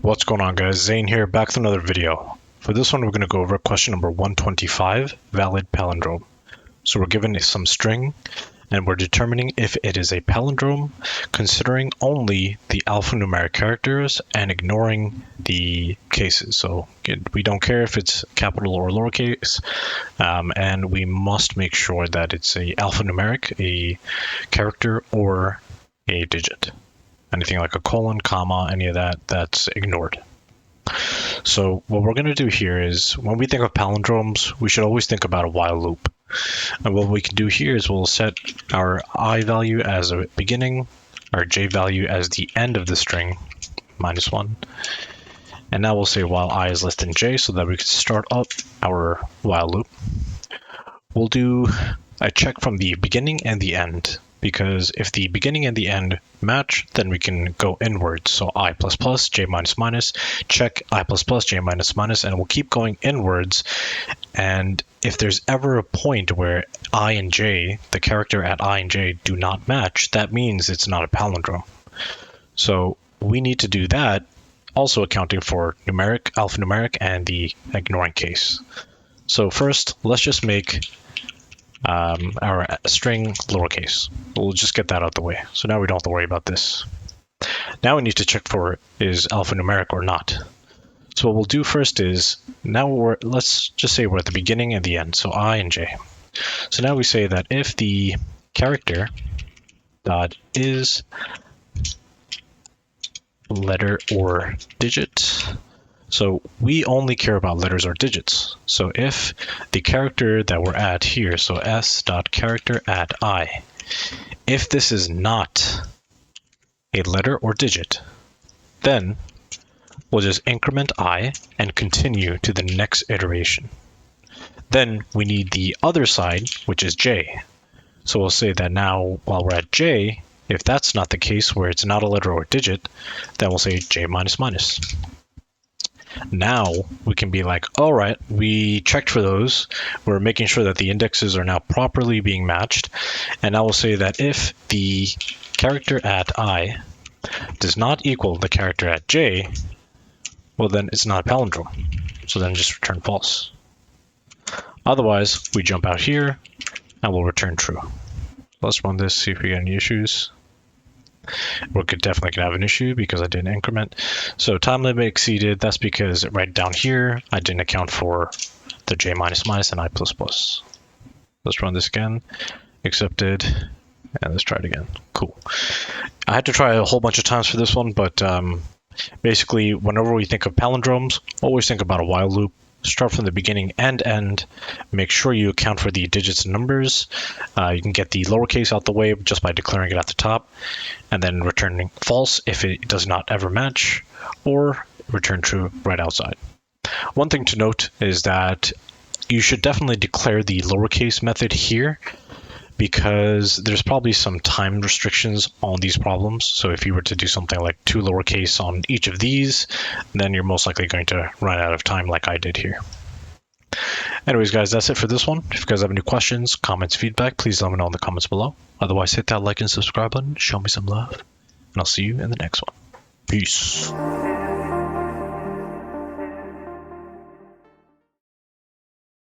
What's going on, guys? Zane here, back with another video. For this one, we're going to go over question number 125, valid palindrome. So we're given some string, and we're determining if it is a palindrome, considering only the alphanumeric characters and ignoring the cases. So we don't care if it's capital or lowercase, and we must make sure that it's a alphanumeric, a character, or a digit. Anything like a colon, comma, any of that, that's ignored. So what we're going to do here is, when we think of palindromes, we should always think about a while loop. And what we can do here is we'll set our I value as a beginning, our j value as the end of the string, -1. And now we'll say while I is less than j so that we can start up our while loop. We'll do a check from the beginning and the end, because if the beginning and the end match, then we can go inwards. So I++, j minus, check I++, j minus, and we'll keep going inwards. And if there's ever a point where I and j, the character at I and j, do not match, that means it's not a palindrome. So we need to do that, also accounting for numeric, alphanumeric, and the ignoring case. So first, let's just make our string lowercase. We'll just get that out the way. So now we don't have to worry about this. Now we need to check for is alphanumeric or not. So what we'll do first is, now let's just say we're at the beginning and the end, so I and j. So now we say that if the character dot is letter or digit, so we only care about letters or digits. So if the character that we're at here, so s.character at I, if this is not a letter or digit, then we'll just increment I and continue to the next iteration. Then we need the other side, which is j. So we'll say that now while we're at j, if that's not the case where it's not a letter or digit, then we'll say j minus. Now we can be like, all right, we checked for those. We're making sure that the indexes are now properly being matched. And now we'll say that if the character at I does not equal the character at j, well, then it's not a palindrome. So then just return false. Otherwise, we jump out here and we'll return true. Let's run this, see if we get any issues. We could definitely have an issue because I didn't increment. So time limit exceeded. That's because right down here, I didn't account for the j minus and I++. Let's run this again. Accepted. And let's try it again. Cool. I had to try a whole bunch of times for this one, but basically, whenever we think of palindromes, always think about a while loop. Start from the beginning and end. Make sure you account for the digits and numbers. You can get the lowercase out the way just by declaring it at the top, and then returning false if it does not ever match, or return true right outside. One thing to note is that you should definitely declare the lowercase method here, because there's probably some time restrictions on these problems. So if you were to do something like 2 lowercase on each of these, then you're most likely going to run out of time like I did here. Anyways, guys, that's it for this one. If you guys have any questions, comments, feedback, please let me know in the comments below. Otherwise, hit that like and subscribe button, show me some love, and I'll see you in the next one. Peace.